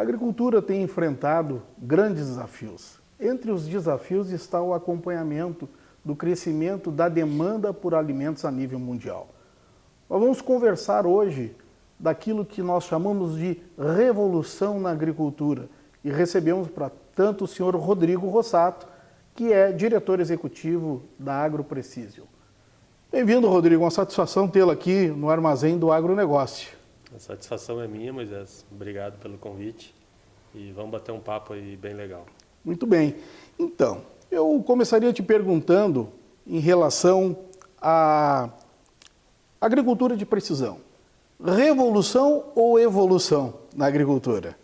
agricultura tem enfrentado grandes desafios. Entre os desafios está o acompanhamento do crescimento da demanda por alimentos a nível mundial. Nós vamos conversar hoje daquilo que nós chamamos de revolução na agricultura e recebemos para tanto o senhor Rodrigo Rossato, que é diretor executivo da AgroPrecision. Bem-vindo, Rodrigo, uma satisfação tê-lo aqui no Armazém do Agronegócio. A satisfação é minha, Moisés. Obrigado pelo convite e vamos bater um papo aí bem legal. Muito bem. Então, eu começaria te perguntando em relação à agricultura de precisão. Revolução ou evolução na agricultura?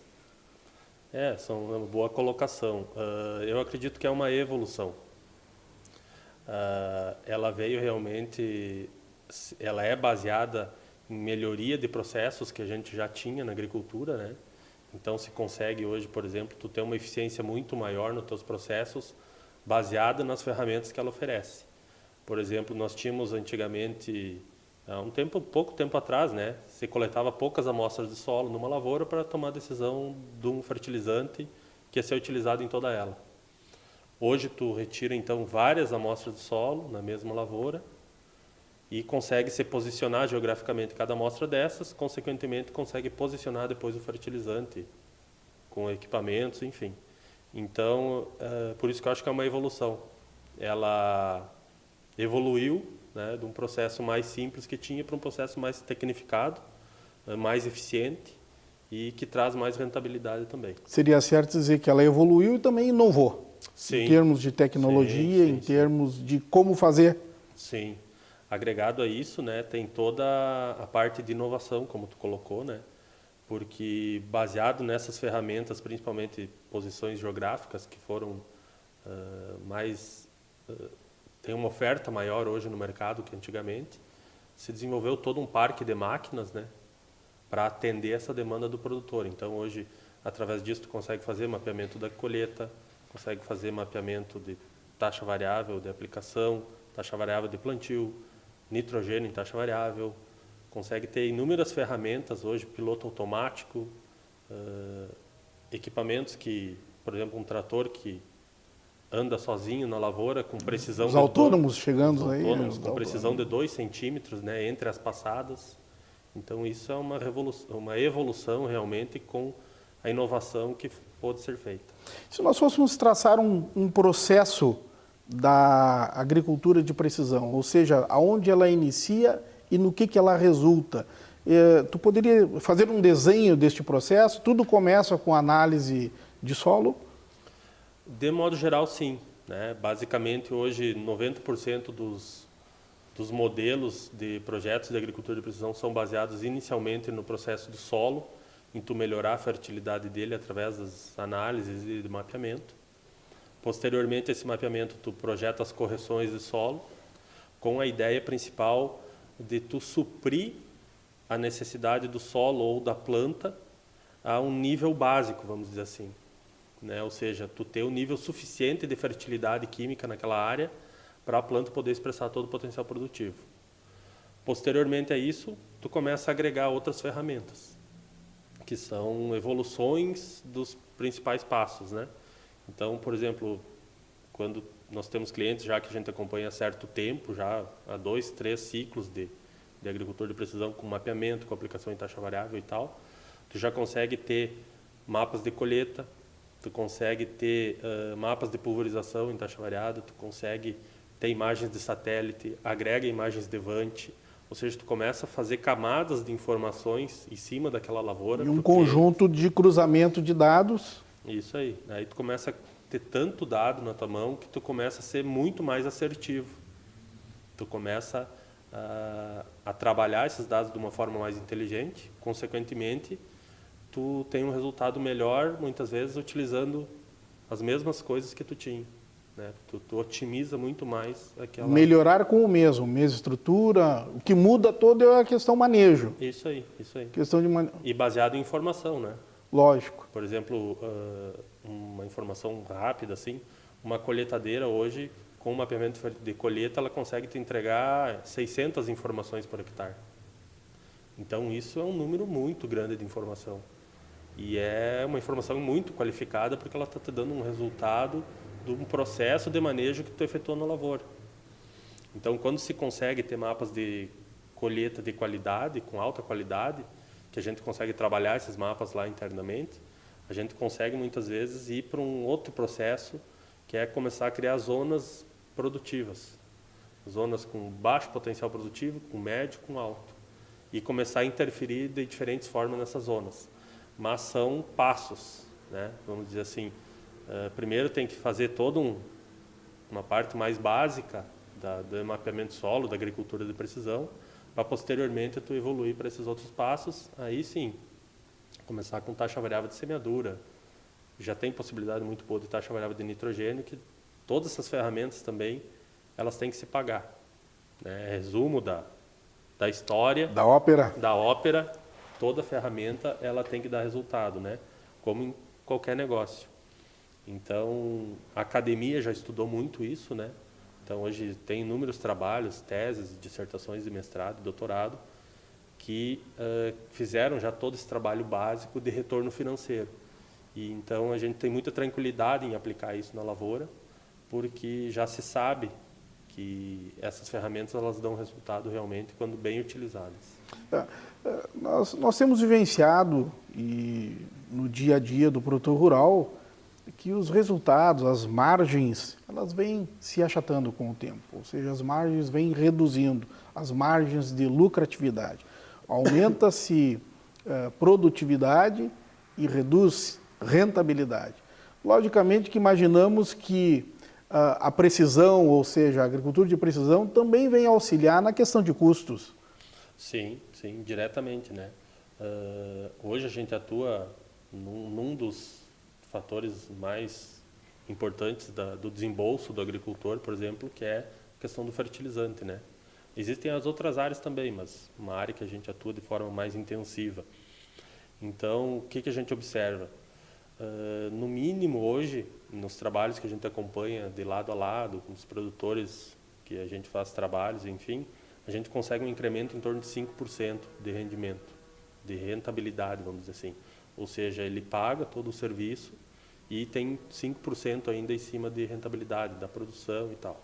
Essa é uma boa colocação. Eu acredito que é uma evolução. Ela veio realmente, ela é baseada em melhoria de processos que a gente já tinha na agricultura, né? Então se consegue hoje, por exemplo, tu ter uma eficiência muito maior nos teus processos baseada nas ferramentas que ela oferece. Por exemplo, nós tínhamos antigamente, há pouco tempo atrás, né, se coletava poucas amostras de solo numa lavoura para tomar a decisão de um fertilizante que ia ser utilizado em toda ela. Hoje tu retira então várias amostras de solo na mesma lavoura e consegue se posicionar geograficamente cada amostra dessas, consequentemente consegue posicionar depois o fertilizante com equipamentos, enfim. Então, por isso que eu acho que é uma evolução. Ela evoluiu, né, de um processo mais simples que tinha para um processo mais tecnificado, mais eficiente e que traz mais rentabilidade também. Seria certo dizer que ela evoluiu e também inovou, sim, em termos de tecnologia, sim, em termos de como fazer. Sim. Agregado a isso, né, tem toda a parte de inovação, como tu colocou, né, porque baseado nessas ferramentas, principalmente posições geográficas que foram tem uma oferta maior hoje no mercado que antigamente, se desenvolveu todo um parque de máquinas, né, para atender essa demanda do produtor. Então hoje, através disso, tu consegue fazer mapeamento da colheita, consegue fazer mapeamento de taxa variável de aplicação, taxa variável de plantio, nitrogênio em taxa variável, consegue ter inúmeras ferramentas hoje, piloto automático, equipamentos que, por exemplo, um trator que anda sozinho na lavoura com precisão... Os autônomos chegando aí. Com precisão de 2 centímetros, né, entre as passadas. Então isso é uma evolução realmente com a inovação que pode ser feita. Se nós fôssemos traçar um processo da agricultura de precisão, ou seja, aonde ela inicia e no que ela resulta. Tu poderia fazer um desenho deste processo? Tudo começa com análise de solo? De modo geral, sim, né? Basicamente, hoje, 90% dos modelos de projetos de agricultura de precisão são baseados inicialmente no processo do solo, em tu melhorar a fertilidade dele através das análises e de mapeamento. Posteriormente, esse mapeamento, tu projeta as correções de solo com a ideia principal de tu suprir a necessidade do solo ou da planta a um nível básico, vamos dizer assim, né? Ou seja, tu ter um nível suficiente de fertilidade química naquela área para a planta poder expressar todo o potencial produtivo. Posteriormente a isso, tu começa a agregar outras ferramentas, que são evoluções dos principais passos, né? Então, por exemplo, quando nós temos clientes já que a gente acompanha há certo tempo, já há 2, 3 ciclos de agricultura de precisão com mapeamento, com aplicação em taxa variável e tal, tu já consegue ter mapas de colheita, tu consegue ter mapas de pulverização em taxa variada, tu consegue ter imagens de satélite, agrega imagens de Vante, ou seja, tu começa a fazer camadas de informações em cima daquela lavoura. E um conjunto de cruzamento de dados. Isso aí. Aí tu começa a ter tanto dado na tua mão que tu começa a ser muito mais assertivo. Tu começa a trabalhar esses dados de uma forma mais inteligente, consequentemente, tu tem um resultado melhor, muitas vezes, utilizando as mesmas coisas que tu tinha, né? Tu otimiza muito mais aquela... Melhorar com o mesma estrutura, o que muda todo é a questão manejo. Isso aí, isso aí. Questão de E baseado em informação, né? Lógico. Por exemplo, uma informação rápida, assim, uma colheitadeira hoje, com o mapeamento de colheita, ela consegue te entregar 600 informações por hectare. Então, isso é um número muito grande de informação. E é uma informação muito qualificada porque ela está te dando um resultado de um processo de manejo que tu efetuou na lavoura. Então, quando se consegue ter mapas de colheita de qualidade, com alta qualidade, que a gente consegue trabalhar esses mapas lá internamente, a gente consegue muitas vezes ir para um outro processo, que é começar a criar zonas produtivas. Zonas com baixo potencial produtivo, com médio, com alto. E começar a interferir de diferentes formas nessas zonas. Mas são passos, né? Vamos dizer assim. Primeiro tem que fazer toda uma parte mais básica do mapeamento solo, da agricultura de precisão, para posteriormente tu evoluir para esses outros passos. Aí sim, começar com taxa variável de semeadura. Já tem possibilidade muito boa de taxa variável de nitrogênio, que todas essas ferramentas também, elas têm que se pagar. Né? Resumo da história. Da ópera. Da ópera, toda ferramenta ela tem que dar resultado, né? Como em qualquer negócio. Então, a academia já estudou muito isso, né? Então, hoje tem inúmeros trabalhos, teses, dissertações de mestrado, doutorado, que fizeram já todo esse trabalho básico de retorno financeiro. E então a gente tem muita tranquilidade em aplicar isso na lavoura, porque já se sabe que essas ferramentas elas dão resultado realmente quando bem utilizadas. Nós temos vivenciado no dia a dia do produtor rural que os resultados, as margens, elas vêm se achatando com o tempo, ou seja, as margens vêm reduzindo, as margens de lucratividade. Aumenta-se produtividade e reduz rentabilidade. Logicamente que imaginamos que a precisão, ou seja, a agricultura de precisão, também vem auxiliar na questão de custos. Sim, sim, diretamente, né? Hoje a gente atua num dos fatores mais importantes do desembolso do agricultor, por exemplo, que é a questão do fertilizante, né? Existem as outras áreas também, mas uma área que a gente atua de forma mais intensiva. Então, o que a gente observa? No mínimo hoje, nos trabalhos que a gente acompanha de lado a lado, com os produtores que a gente faz trabalhos, enfim, a gente consegue um incremento em torno de 5% de rendimento, de rentabilidade, vamos dizer assim. Ou seja, ele paga todo o serviço e tem 5% ainda em cima de rentabilidade da produção e tal.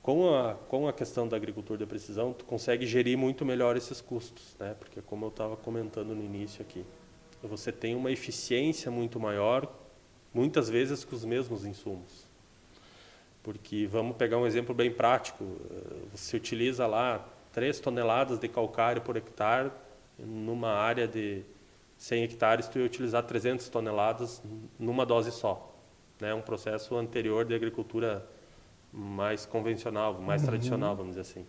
Com a questão da agricultura de precisão, tu consegue gerir muito melhor esses custos, né? Porque como eu estava comentando no início aqui, você tem uma eficiência muito maior, muitas vezes com os mesmos insumos. Porque vamos pegar um exemplo bem prático, você utiliza lá 3 toneladas de calcário por hectare, numa área de 100 hectares tu ia utilizar 300 toneladas numa dose só. Né? Um processo anterior de agricultura mais convencional, mais tradicional, vamos dizer assim.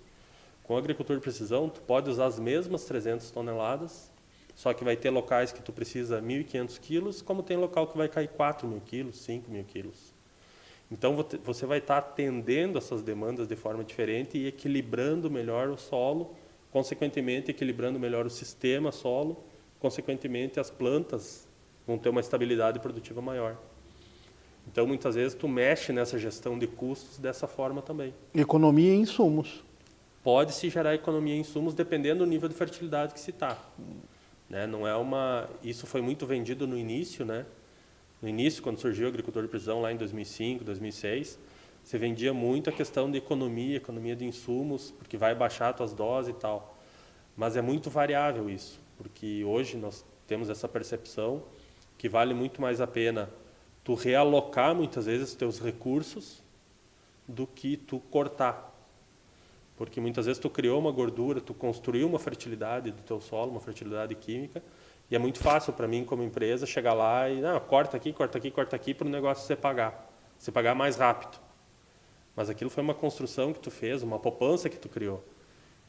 Com a agricultura de precisão, tu pode usar as mesmas 300 toneladas, só que vai ter locais que tu precisa 1.500 quilos, como tem local que vai cair 4.000 quilos, 5.000 quilos. Então, você vai estar atendendo essas demandas de forma diferente e equilibrando melhor o solo, consequentemente equilibrando melhor o sistema solo, consequentemente as plantas vão ter uma estabilidade produtiva maior. Então, muitas vezes, tu mexe nessa gestão de custos dessa forma também. Economia em insumos. Pode-se gerar economia em insumos dependendo do nível de fertilidade que se está. Né? Não é isso foi muito vendido no início, né? No início, quando surgiu a agricultura de precisão, lá em 2005, 2006, se vendia muito a questão de economia de insumos, porque vai baixar as tuas doses e tal. Mas é muito variável isso, porque hoje nós temos essa percepção que vale muito mais a pena tu realocar muitas vezes os teus recursos do que tu cortar. Porque muitas vezes tu criou uma gordura, tu construiu uma fertilidade do teu solo, uma fertilidade química, e é muito fácil para mim como empresa chegar lá e corta aqui para o negócio você pagar mais rápido. Mas aquilo foi uma construção que tu fez, uma poupança que tu criou.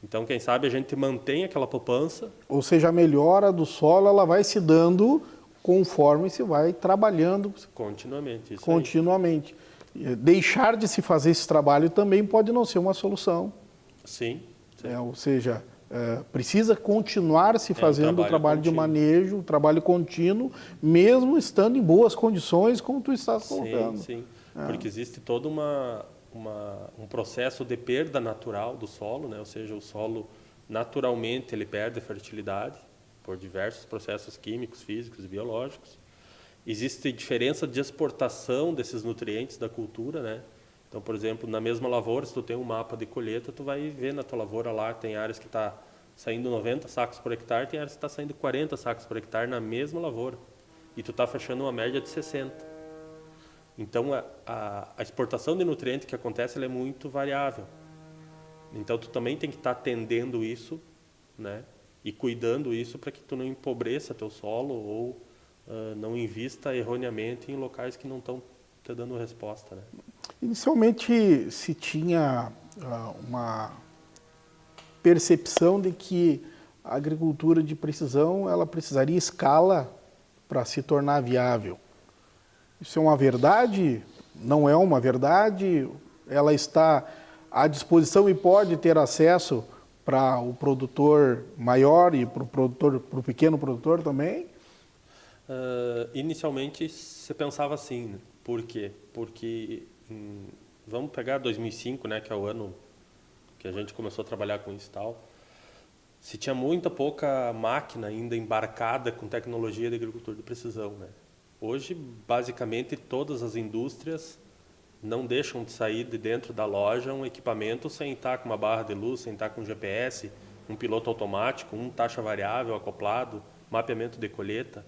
Então, quem sabe a gente mantém aquela poupança. Ou seja, a melhora do solo ela vai se dando conforme se vai trabalhando continuamente. Isso continuamente. Aí. Deixar de se fazer esse trabalho também pode não ser uma solução. Sim. Ou seja, precisa continuar se fazendo o trabalho de manejo, o trabalho contínuo, mesmo estando em boas condições, como tu estás colocando. Sim, porque existe todo um processo de perda natural do solo, né? Ou seja, o solo naturalmente ele perde fertilidade por diversos processos químicos, físicos e biológicos. Existe diferença de exportação desses nutrientes da cultura, né? Então, por exemplo, na mesma lavoura, se tu tem um mapa de colheita, tu vai ver na tua lavoura lá, tem áreas que está saindo 90 sacos por hectare, tem áreas que está saindo 40 sacos por hectare na mesma lavoura. E tu está fechando uma média de 60. Então, a exportação de nutriente que acontece, ela é muito variável. Então, tu também tem que estar atendendo isso, né? E cuidando isso para que tu não empobreça teu solo ou não invista erroneamente em locais que não estão te dando resposta, né? Inicialmente se tinha uma percepção de que a agricultura de precisão ela precisaria escala para se tornar viável. Isso é uma verdade? Não é uma verdade? Ela está à disposição e pode ter acesso para o produtor maior e para o pequeno produtor também? Inicialmente você pensava assim, né? Por quê? Porque vamos pegar 2005, né, que é o ano que a gente começou a trabalhar com isso e tal. Se tinha muita pouca máquina ainda embarcada com tecnologia de agricultura de precisão, né? Hoje, basicamente, todas as indústrias não deixam de sair de dentro da loja um equipamento sem estar com uma barra de luz, sem estar com GPS, um piloto automático, taxa variável acoplado, mapeamento de colheita.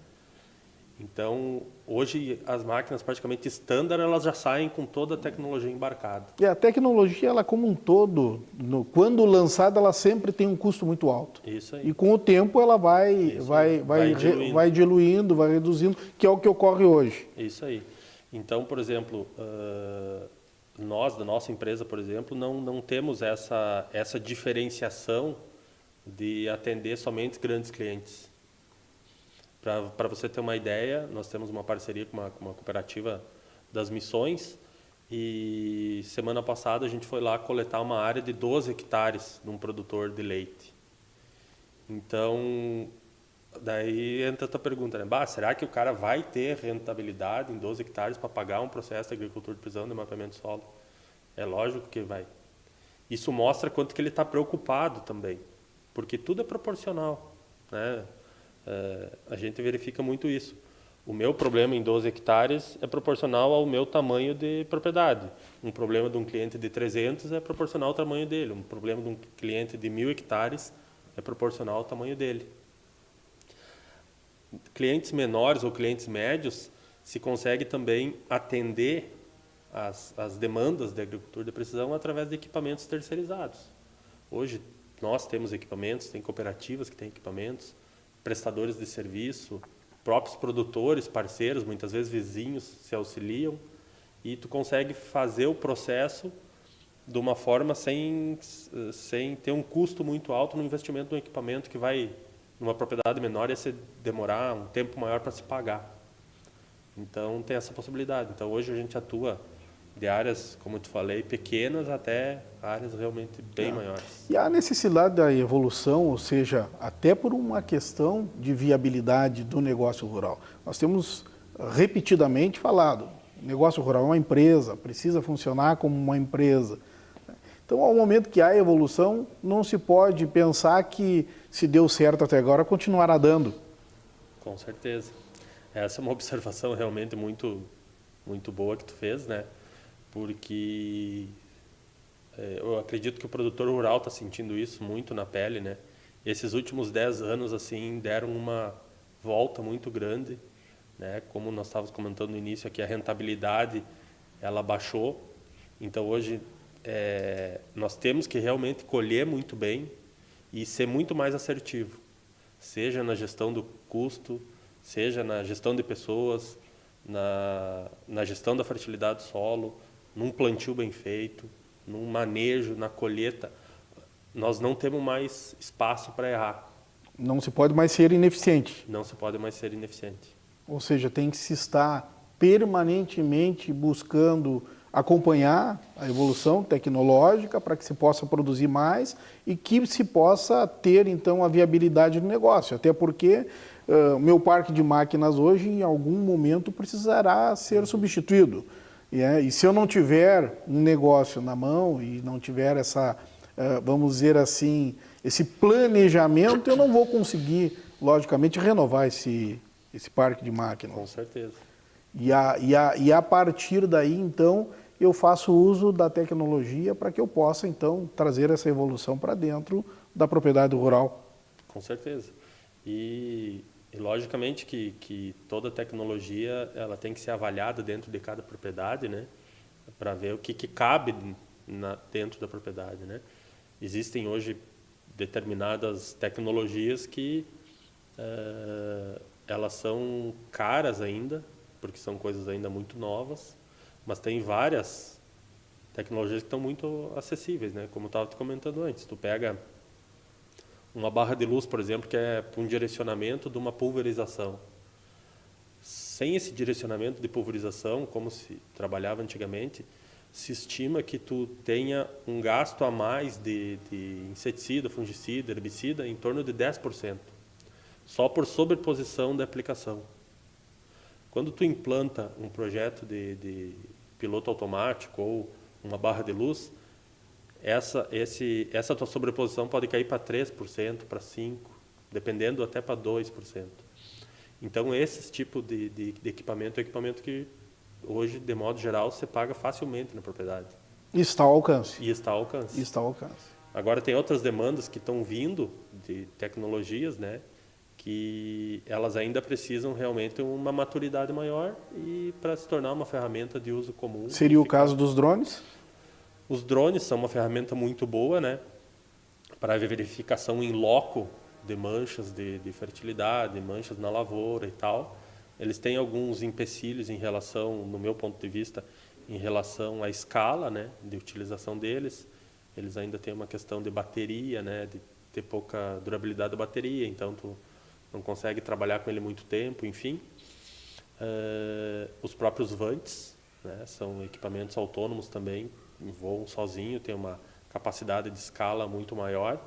Então, hoje as máquinas praticamente standard, elas já saem com toda a tecnologia embarcada. E a tecnologia, ela como um todo, quando lançada, ela sempre tem um custo muito alto. Isso aí. E com o tempo ela vai diluindo, vai reduzindo, que é o que ocorre hoje. Isso aí. Então, por exemplo, nós, da nossa empresa, por exemplo, não temos essa diferenciação de atender somente grandes clientes. Para você ter uma ideia, nós temos uma parceria com uma cooperativa das Missões e semana passada a gente foi lá coletar uma área de 12 hectares de um produtor de leite. Então, daí entra a tua pergunta, né? Será que o cara vai ter rentabilidade em 12 hectares para pagar um processo de agricultura de precisão de mapeamento de solo? É lógico que vai. Isso mostra quanto que ele está preocupado também, porque tudo é proporcional, né? A gente verifica muito isso. O meu problema em 12 hectares é proporcional ao meu tamanho de propriedade. Um problema de um cliente de 300 é proporcional ao tamanho dele. Um problema de um cliente de 1.000 hectares é proporcional ao tamanho dele. Clientes menores ou clientes médios se consegue também atender as demandas de agricultura de precisão através de equipamentos terceirizados. Hoje nós temos equipamentos, tem cooperativas que têm equipamentos, prestadores de serviço, próprios produtores, parceiros, muitas vezes vizinhos se auxiliam e tu consegue fazer o processo de uma forma sem ter um custo muito alto no investimento de um equipamento que vai, numa propriedade menor, ia se demorar um tempo maior para se pagar. Então tem essa possibilidade. Então hoje a gente atua de áreas, como eu te falei, pequenas até áreas realmente bem maiores. E a necessidade da evolução, ou seja, até por uma questão de viabilidade do negócio rural. Nós temos repetidamente falado, o negócio rural é uma empresa, precisa funcionar como uma empresa. Então, ao momento que há evolução, não se pode pensar que se deu certo até agora, continuará dando. Com certeza. Essa é uma observação realmente muito, muito boa que tu fez, né? Porque eu acredito que o produtor rural está sentindo isso muito na pele, né? Esses últimos 10 anos assim deram uma volta muito grande, né? Como nós estávamos comentando no início aqui, a rentabilidade ela baixou. Então hoje nós temos que realmente colher muito bem e ser muito mais assertivo, seja na gestão do custo, seja na gestão de pessoas, na gestão da fertilidade do solo, num plantio bem feito, num manejo, na colheita. Nós não temos mais espaço para errar. Não se pode mais ser ineficiente. Não se pode mais ser ineficiente. Ou seja, tem que se estar permanentemente buscando acompanhar a evolução tecnológica para que se possa produzir mais e que se possa ter, então, a viabilidade do negócio. Até porque o meu parque de máquinas hoje, em algum momento, precisará ser substituído. E se eu não tiver um negócio na mão e não tiver essa, vamos dizer assim, esse planejamento, eu não vou conseguir logicamente, renovar esse parque de máquinas. Com certeza. E a partir daí, então, eu faço uso da tecnologia para que eu possa, então, trazer essa evolução para dentro da propriedade rural. Com certeza. E logicamente que toda tecnologia ela tem que ser avaliada dentro de cada propriedade, né? Para ver o que cabe dentro da propriedade, né? Existem hoje determinadas tecnologias que elas são caras ainda, porque são coisas ainda muito novas, mas tem várias tecnologias que estão muito acessíveis, né? Como eu estava te comentando antes, tu pega uma barra de luz, por exemplo, que é um direcionamento de uma pulverização. Sem esse direcionamento de pulverização, como se trabalhava antigamente, se estima que tu tenha um gasto a mais de inseticida, fungicida, herbicida em torno de 10%, só por sobreposição da aplicação. Quando tu implanta um projeto de piloto automático ou uma barra de luz, essa tua sobreposição pode cair para 3%, para 5%, dependendo até para 2%. Então, esse tipo de equipamento é equipamento que hoje, de modo geral, você paga facilmente na propriedade. Está ao alcance. E está ao alcance. Está ao alcance. Agora, tem outras demandas que estão vindo de tecnologias, né, que elas ainda precisam realmente uma maturidade maior e para se tornar uma ferramenta de uso comum. Seria o caso dos drones? Os drones são uma ferramenta muito boa, né, para verificação em loco de manchas de fertilidade, manchas na lavoura e tal. Eles têm alguns empecilhos em relação, no meu ponto de vista, em relação à escala, né, de utilização deles. Eles ainda têm uma questão de bateria, né, de ter pouca durabilidade da bateria, então tu não consegue trabalhar com ele muito tempo, enfim. Os próprios vantes, né, são equipamentos autônomos também, voam sozinho, tem uma capacidade de escala muito maior,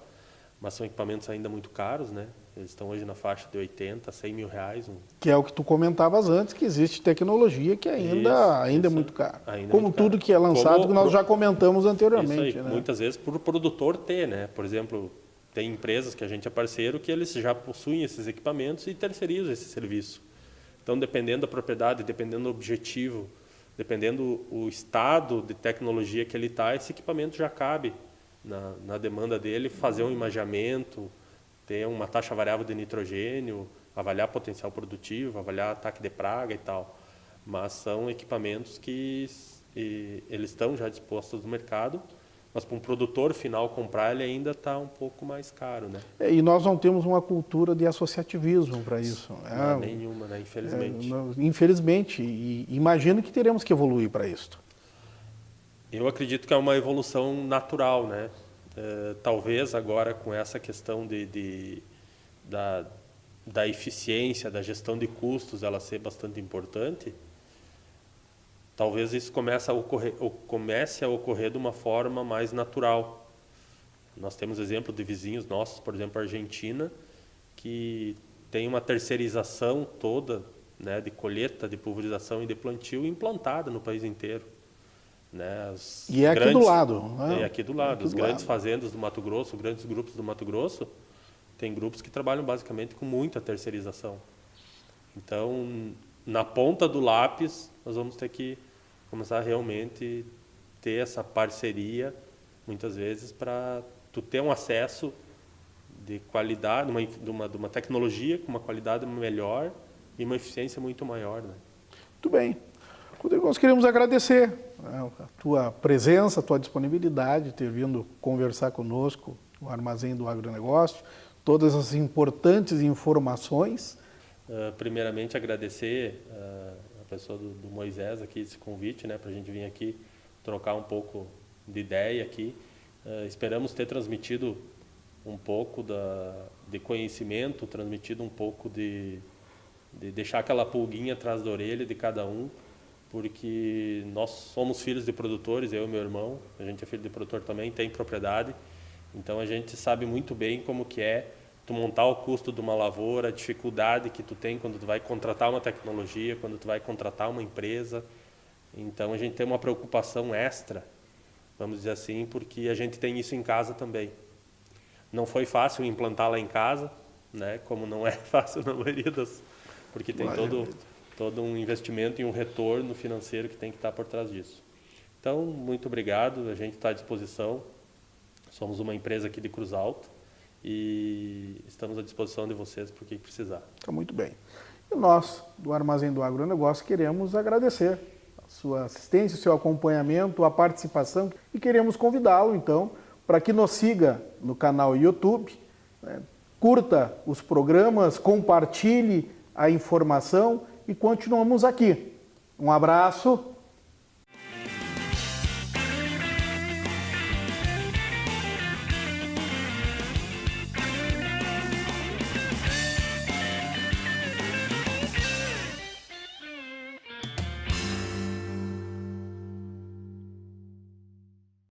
mas são equipamentos ainda muito caros, né? Eles estão hoje na faixa de 80 a 100 mil reais. Que é o que tu comentavas antes, que existe tecnologia que ainda é muito cara. Como muito tudo caro. Que é lançado, que nós já comentamos anteriormente. Isso aí, né? Muitas vezes por o produtor ter, né? Por exemplo, tem empresas que a gente é parceiro que eles já possuem esses equipamentos e terceirizam esse serviço. Então, dependendo da propriedade, dependendo do objetivo, dependendo o estado de tecnologia que ele está, esse equipamento já cabe na demanda dele, fazer um imageamento, ter uma taxa variável de nitrogênio, avaliar potencial produtivo, avaliar ataque de praga e tal. Mas são equipamentos que eles estão já dispostos no mercado, mas para um produtor final comprar ele ainda está um pouco mais caro, né? E nós não temos uma cultura de associativismo para isso. Não, nenhuma, né? Infelizmente. Infelizmente, e imagino que teremos que evoluir para isso. Eu acredito que é uma evolução natural, né? Talvez agora com essa questão da eficiência, da gestão de custos, ela ser bastante importante, talvez isso comece a ocorrer de uma forma mais natural. Nós temos exemplo de vizinhos nossos, por exemplo, a Argentina, que tem uma terceirização toda, né, de colheita, de pulverização e de plantio implantada no país inteiro. Né, e é aqui do lado. Né? É aqui do lado. As grandes fazendas do Mato Grosso, grandes grupos do Mato Grosso, tem grupos que trabalham basicamente com muita terceirização. Então, na ponta do lápis, nós vamos ter que começar a realmente ter essa parceria, muitas vezes, para tu ter um acesso de qualidade, de uma tecnologia com uma qualidade melhor e uma eficiência muito maior. Né? Muito bem. Rodrigo, nós queremos agradecer a tua presença, a tua disponibilidade, ter vindo conversar conosco no Armazém do Agronegócio, todas as importantes informações. Primeiramente, agradecer a pessoa do Moisés aqui, esse convite, né, para a gente vir aqui trocar um pouco de ideia aqui. Esperamos ter transmitido um pouco de conhecimento, transmitido um pouco de deixar aquela pulguinha atrás da orelha de cada um, porque nós somos filhos de produtores, eu e meu irmão, a gente é filho de produtor também, tem propriedade, então a gente sabe muito bem como que é tu montar o custo de uma lavoura, a dificuldade que tu tem quando tu vai contratar uma tecnologia, quando tu vai contratar uma empresa. Então a gente tem uma preocupação extra, vamos dizer assim, porque a gente tem isso em casa também. Não foi fácil implantar lá em casa, né? Como não é fácil na maioria das... Porque tem todo um investimento e um retorno financeiro que tem que estar por trás disso. Então, muito obrigado, a gente está à disposição. Somos uma empresa aqui de Cruz Alta e estamos à disposição de vocês para o que precisar. Está muito bem. E nós, do Armazém do Agronegócio, queremos agradecer a sua assistência, o seu acompanhamento, a participação e queremos convidá-lo, então, para que nos siga no canal YouTube, né? Curta os programas, compartilhe a informação e continuamos aqui. Um abraço.